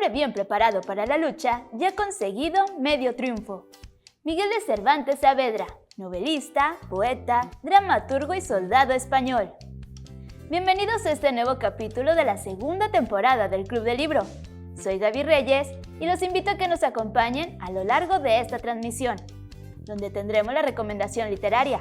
hombre bien preparado para la lucha y ha conseguido medio triunfo. Miguel de Cervantes Saavedra, novelista, poeta, dramaturgo y soldado español. Bienvenidos a este nuevo capítulo de la segunda temporada del Club del Libro. Soy Gaby Reyes y los invito a que nos acompañen a lo largo de esta transmisión, donde tendremos la recomendación literaria.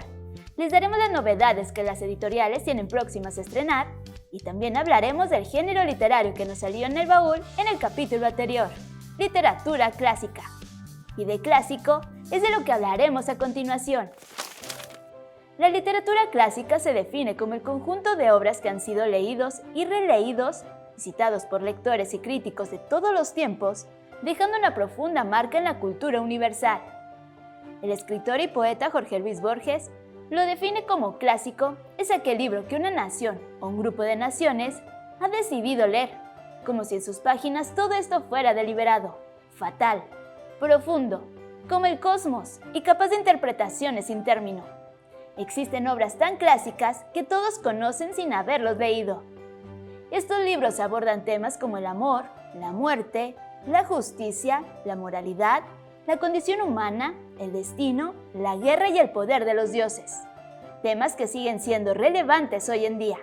Les daremos las novedades que las editoriales tienen próximas a estrenar y también hablaremos del género literario que nos salió en el baúl en el capítulo anterior, literatura clásica. Y de clásico es de lo que hablaremos a continuación. La literatura clásica se define como el conjunto de obras que han sido leídos y releídos y citados por lectores y críticos de todos los tiempos, dejando una profunda marca en la cultura universal. El escritor y poeta Jorge Luis Borges lo define como clásico es aquel libro que una nación o un grupo de naciones ha decidido leer, como si en sus páginas todo esto fuera deliberado, fatal, profundo, como el cosmos y capaz de interpretaciones sin término. Existen obras tan clásicas que todos conocen sin haberlos leído. Estos libros abordan temas como el amor, la muerte, la justicia, la moralidad, la condición humana, el destino, la guerra y el poder de los dioses. Temas que siguen siendo relevantes hoy en día.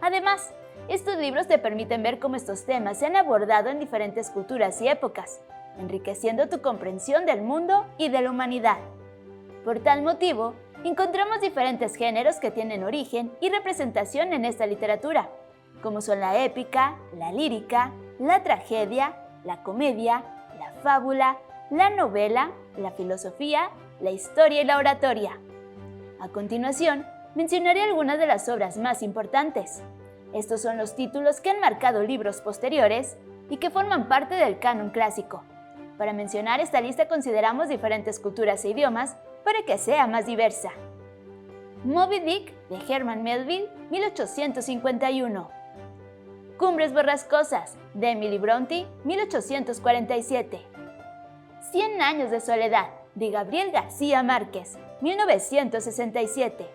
Además, estos libros te permiten ver cómo estos temas se han abordado en diferentes culturas y épocas, enriqueciendo tu comprensión del mundo y de la humanidad. Por tal motivo, encontramos diferentes géneros que tienen origen y representación en esta literatura, como son la épica, la lírica, la tragedia, la comedia, la fábula, la novela, la filosofía, la historia y la oratoria. A continuación, mencionaré algunas de las obras más importantes. Estos son los títulos que han marcado libros posteriores y que forman parte del canon clásico. Para mencionar esta lista consideramos diferentes culturas e idiomas para que sea más diversa. Moby Dick, de Herman Melville, 1851. Cumbres borrascosas, de Emily Brontë, 1847. 100 años de soledad, de Gabriel García Márquez, 1967.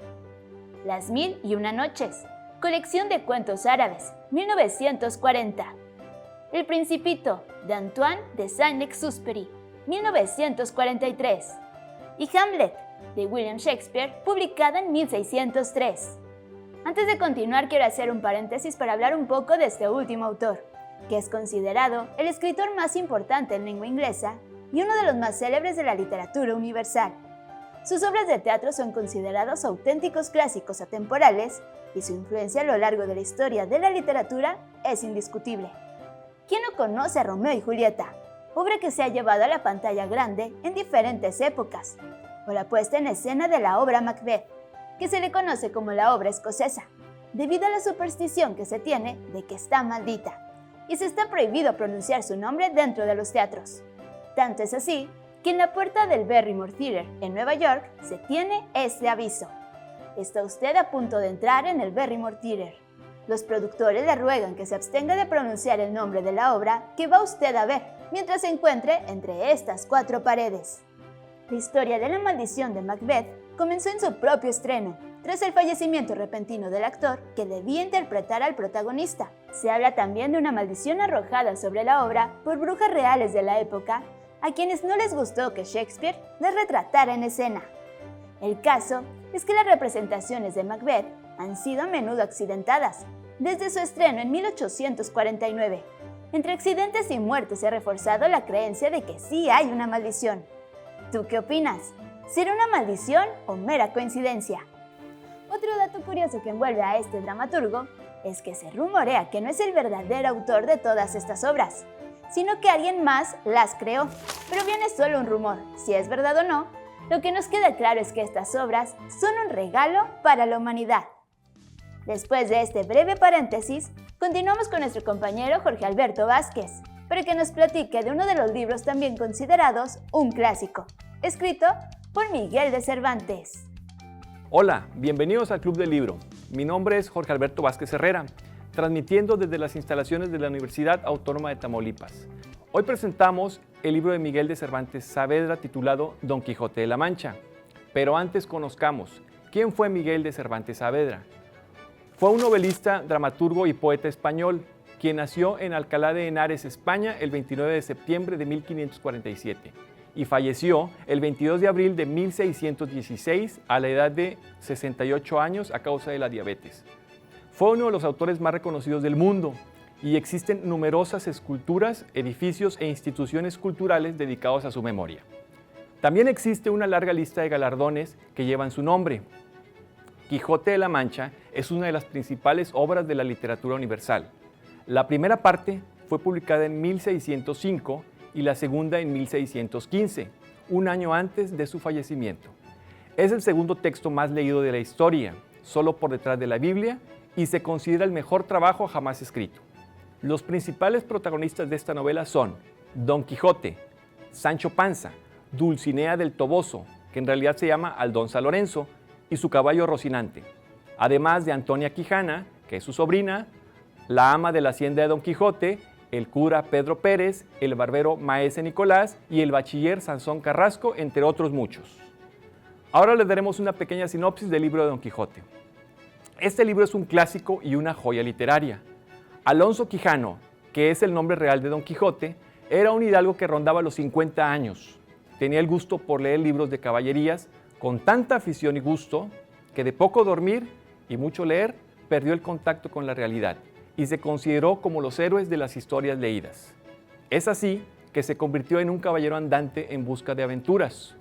Las mil y una noches, colección de cuentos árabes, 1940. El Principito, de Antoine de Saint-Exupéry, 1943. Y Hamlet, de William Shakespeare, publicada en 1603. Antes de continuar, quiero hacer un paréntesis para hablar un poco de este último autor, que es considerado el escritor más importante en lengua inglesa y uno de los más célebres de la literatura universal. Sus obras de teatro son considerados auténticos clásicos atemporales y su influencia a lo largo de la historia de la literatura es indiscutible. ¿Quién no conoce a Romeo y Julieta? Obra que se ha llevado a la pantalla grande en diferentes épocas, o la puesta en escena de la obra Macbeth, que se le conoce como la obra escocesa, debido a la superstición que se tiene de que está maldita, y se está prohibido pronunciar su nombre dentro de los teatros. Tanto es así que en la puerta del Barrymore Theatre en Nueva York se tiene este aviso: está usted a punto de entrar en el Barrymore Theatre. Los productores le ruegan que se abstenga de pronunciar el nombre de la obra que va usted a ver mientras se encuentre entre estas cuatro paredes. La historia de la maldición de Macbeth comenzó en su propio estreno, tras el fallecimiento repentino del actor que debía interpretar al protagonista. Se habla también de una maldición arrojada sobre la obra por brujas reales de la época, a quienes no les gustó que Shakespeare les retratara en escena. El caso es que las representaciones de Macbeth han sido a menudo accidentadas, desde su estreno en 1849. Entre accidentes y muertes se ha reforzado la creencia de que sí hay una maldición. ¿Tú qué opinas? ¿Será una maldición o mera coincidencia? Otro dato curioso que envuelve a este dramaturgo es que se rumorea que no es el verdadero autor de todas estas obras, sino que alguien más las creó. Pero bien, es solo un rumor. Si es verdad o no, lo que nos queda claro es que estas obras son un regalo para la humanidad. Después de este breve paréntesis, continuamos con nuestro compañero Jorge Alberto Vázquez, para que nos platique de uno de los libros también considerados un clásico, escrito por Miguel de Cervantes. Hola, bienvenidos al Club del Libro. Mi nombre es Jorge Alberto Vázquez Herrera, transmitiendo desde las instalaciones de la Universidad Autónoma de Tamaulipas. Hoy presentamos el libro de Miguel de Cervantes Saavedra titulado Don Quijote de la Mancha. Pero antes conozcamos, ¿quién fue Miguel de Cervantes Saavedra? Fue un novelista, dramaturgo y poeta español. quien nació en Alcalá de Henares, España, el 29 de septiembre de 1547 y falleció el 22 de abril de 1616 a la edad de 68 años a causa de la diabetes. Fue uno de los autores más reconocidos del mundo y existen numerosas esculturas, edificios e instituciones culturales dedicados a su memoria. También existe una larga lista de galardones que llevan su nombre. Quijote de la Mancha es una de las principales obras de la literatura universal. La primera parte fue publicada en 1605 y la segunda en 1615, un año antes de su fallecimiento. Es el segundo texto más leído de la historia, solo por detrás de la Biblia, y se considera el mejor trabajo jamás escrito. Los principales protagonistas de esta novela son Don Quijote, Sancho Panza, Dulcinea del Toboso, que en realidad se llama Aldonza Lorenzo, y su caballo Rocinante, además de Antonia Quijana, que es su sobrina, la ama de la hacienda de Don Quijote, el cura Pedro Pérez, el barbero Maese Nicolás y el bachiller Sansón Carrasco, entre otros muchos. Ahora les daremos una pequeña sinopsis del libro de Don Quijote. Este libro es un clásico y una joya literaria. Alonso Quijano, que es el nombre real de Don Quijote, era un hidalgo que rondaba los 50 años. Tenía el gusto por leer libros de caballerías con tanta afición y gusto que de poco dormir y mucho leer perdió el contacto con la realidad y se consideró como los héroes de las historias leídas. Es así que se convirtió en un caballero andante en busca de aventuras,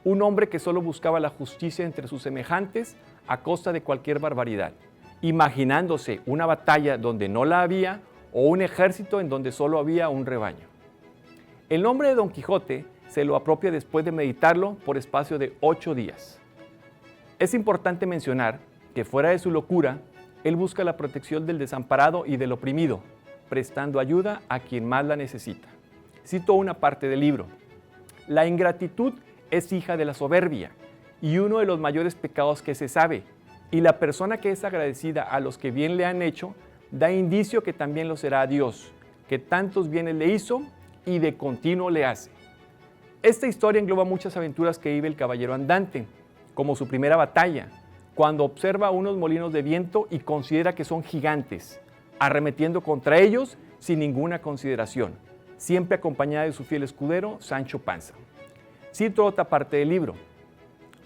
un hombre que solo buscaba la justicia entre sus semejantes a costa de cualquier barbaridad, imaginándose una batalla donde no la había o un ejército en donde solo había un rebaño. El nombre de Don Quijote se lo apropia después de meditarlo por espacio de 8 días. Es importante mencionar que fuera de su locura, él busca la protección del desamparado y del oprimido, prestando ayuda a quien más la necesita. Cito una parte del libro. La ingratitud es hija de la soberbia y uno de los mayores pecados que se sabe, y la persona que es agradecida a los que bien le han hecho, da indicio que también lo será a Dios, que tantos bienes le hizo y de continuo le hace. Esta historia engloba muchas aventuras que vive el caballero andante, como su primera batalla, cuando observa unos molinos de viento y considera que son gigantes, arremetiendo contra ellos sin ninguna consideración, siempre acompañada de su fiel escudero, Sancho Panza. Cito otra parte del libro.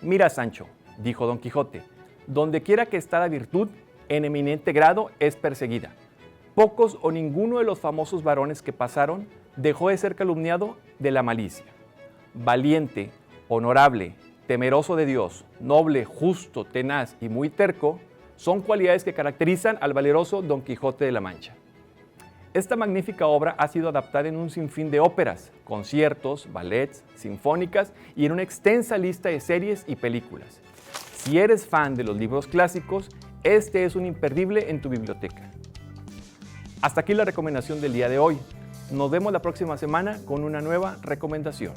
Mira, Sancho, dijo Don Quijote, donde quiera que está la virtud, en eminente grado es perseguida. Pocos o ninguno de los famosos varones que pasaron dejó de ser calumniado de la malicia. Valiente, honorable, temeroso de Dios, noble, justo, tenaz y muy terco, son cualidades que caracterizan al valeroso Don Quijote de la Mancha. Esta magnífica obra ha sido adaptada en un sinfín de óperas, conciertos, ballets, sinfónicas y en una extensa lista de series y películas. Si eres fan de los libros clásicos, este es un imperdible en tu biblioteca. Hasta aquí la recomendación del día de hoy. Nos vemos la próxima semana con una nueva recomendación.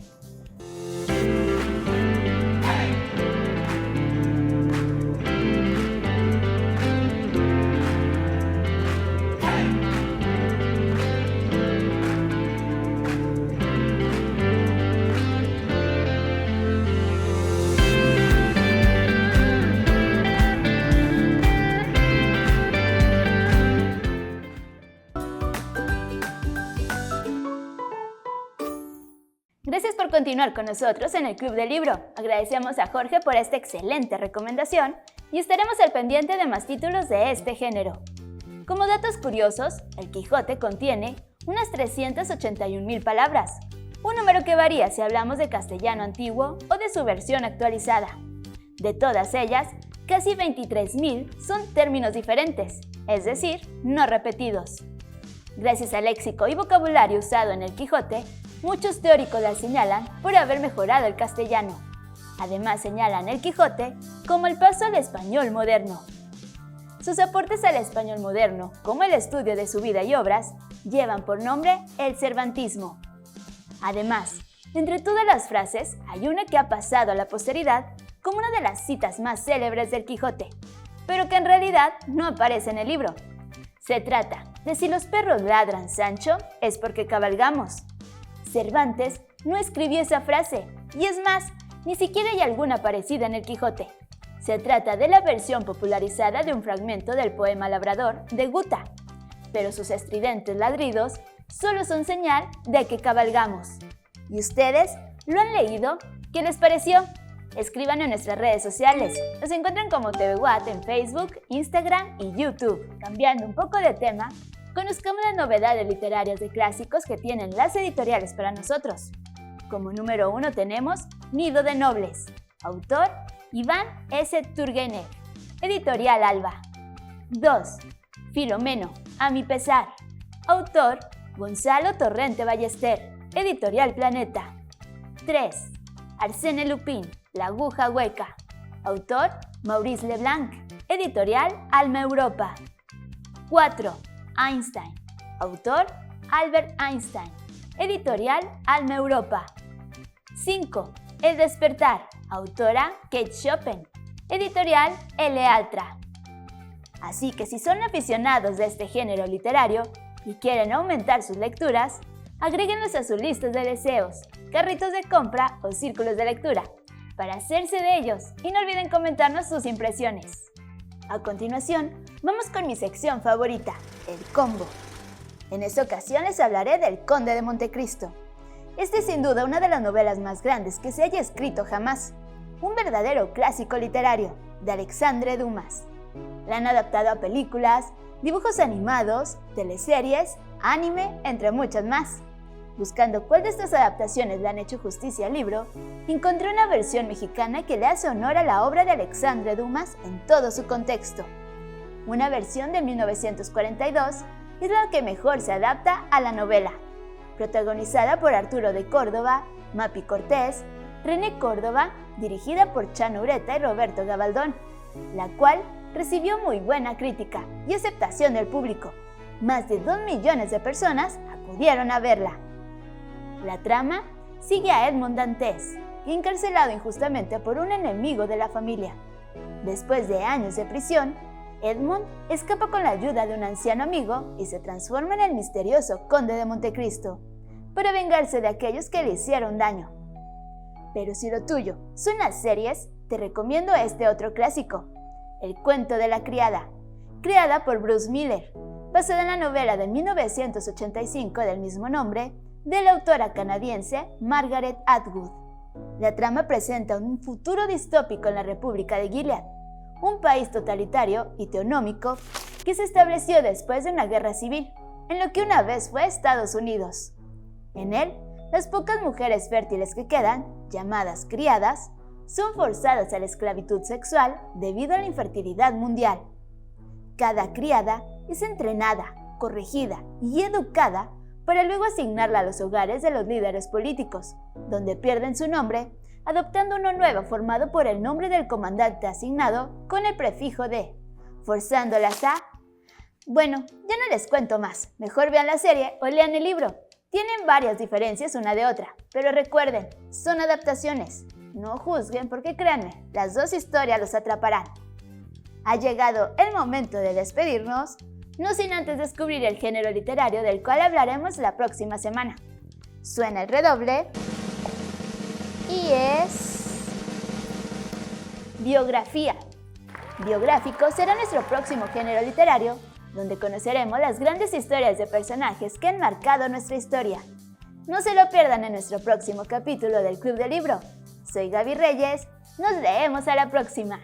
Gracias por continuar con nosotros en el Club del Libro. Agradecemos a Jorge por esta excelente recomendación y estaremos al pendiente de más títulos de este género. Como datos curiosos, el Quijote contiene unas 381,000 palabras, un número que varía si hablamos de castellano antiguo o de su versión actualizada. De todas ellas, casi 23,000 son términos diferentes, es decir, no repetidos. Gracias al léxico y vocabulario usado en el Quijote, muchos teóricos la señalan por haber mejorado el castellano. Además señalan el Quijote como el paso al español moderno. Sus aportes al español moderno, como el estudio de su vida y obras, llevan por nombre el cervantismo. Además, entre todas las frases hay una que ha pasado a la posteridad como una de las citas más célebres del Quijote, pero que en realidad no aparece en el libro. Se trata de si los perros ladran, Sancho, es porque cabalgamos. Cervantes no escribió esa frase, y es más, ni siquiera hay alguna parecida en el Quijote. Se trata de la versión popularizada de un fragmento del poema Labrador de Guta, pero sus estridentes ladridos solo son señal de que cabalgamos. ¿Y ustedes lo han leído? ¿Qué les pareció? Escriban en nuestras redes sociales. Nos encuentran como TV Watt en Facebook, Instagram y YouTube. Cambiando un poco de tema, conozcamos las novedades literarias de clásicos que tienen las editoriales para nosotros. Como número 1 tenemos Nido de Nobles, autor Iván S. Turgenev, editorial Alba. 2. Filomeno, a mi pesar, autor Gonzalo Torrente Ballester, editorial Planeta. 3. Arsène Lupin, La aguja hueca, autor Maurice Leblanc, editorial Alma Europa. 4. Einstein, autor Albert Einstein, editorial Alma Europa. 5. El despertar, autora Kate Chopin, editorial L. Altra. Así que si son aficionados de este género literario y quieren aumentar sus lecturas, agréguenlos a sus listas de deseos, carritos de compra o círculos de lectura, para hacerse de ellos, y no olviden comentarnos sus impresiones. A continuación, vamos con mi sección favorita, el combo. En esta ocasión les hablaré del Conde de Montecristo. Este es sin duda una de las novelas más grandes que se haya escrito jamás, un verdadero clásico literario, de Alexandre Dumas. La han adaptado a películas, dibujos animados, teleseries, anime, entre muchas más. Buscando cuál de estas adaptaciones le han hecho justicia al libro, encontré una versión mexicana que le hace honor a la obra de Alexandre Dumas en todo su contexto. Una versión de 1942 es la que mejor se adapta a la novela, protagonizada por Arturo de Córdoba, Mapi Cortés, René Córdoba, dirigida por Chano Ureta y Roberto Gabaldón, la cual recibió muy buena crítica y aceptación del público. Más de 2 millones de personas acudieron a verla. La trama sigue a Edmond Dantes, encarcelado injustamente por un enemigo de la familia. Después de años de prisión, Edmond escapa con la ayuda de un anciano amigo y se transforma en el misterioso Conde de Montecristo, para vengarse de aquellos que le hicieron daño. Pero si lo tuyo son las series, te recomiendo este otro clásico, El cuento de la criada, creada por Bruce Miller, basada en la novela de 1985 del mismo nombre, de la autora canadiense Margaret Atwood. La trama presenta un futuro distópico en la República de Gilead, un país totalitario y teonómico que se estableció después de una guerra civil, en lo que una vez fue Estados Unidos. En él, las pocas mujeres fértiles que quedan, llamadas criadas, son forzadas a la esclavitud sexual debido a la infertilidad mundial. Cada criada es entrenada, corregida y educada para luego asignarla a los hogares de los líderes políticos, donde pierden su nombre, adoptando uno nuevo formado por el nombre del comandante asignado con el prefijo de, forzándolas a... Bueno, ya no les cuento más, mejor vean la serie o lean el libro. Tienen varias diferencias una de otra, pero recuerden, son adaptaciones. No juzguen porque créanme, las dos historias los atraparán. Ha llegado el momento de despedirnos, no sin antes descubrir el género literario del cual hablaremos la próxima semana. Suena el redoble y es... biografía. Biográfico será nuestro próximo género literario, donde conoceremos las grandes historias de personajes que han marcado nuestra historia. No se lo pierdan en nuestro próximo capítulo del Club del Libro. Soy Gaby Reyes, nos leemos a la próxima.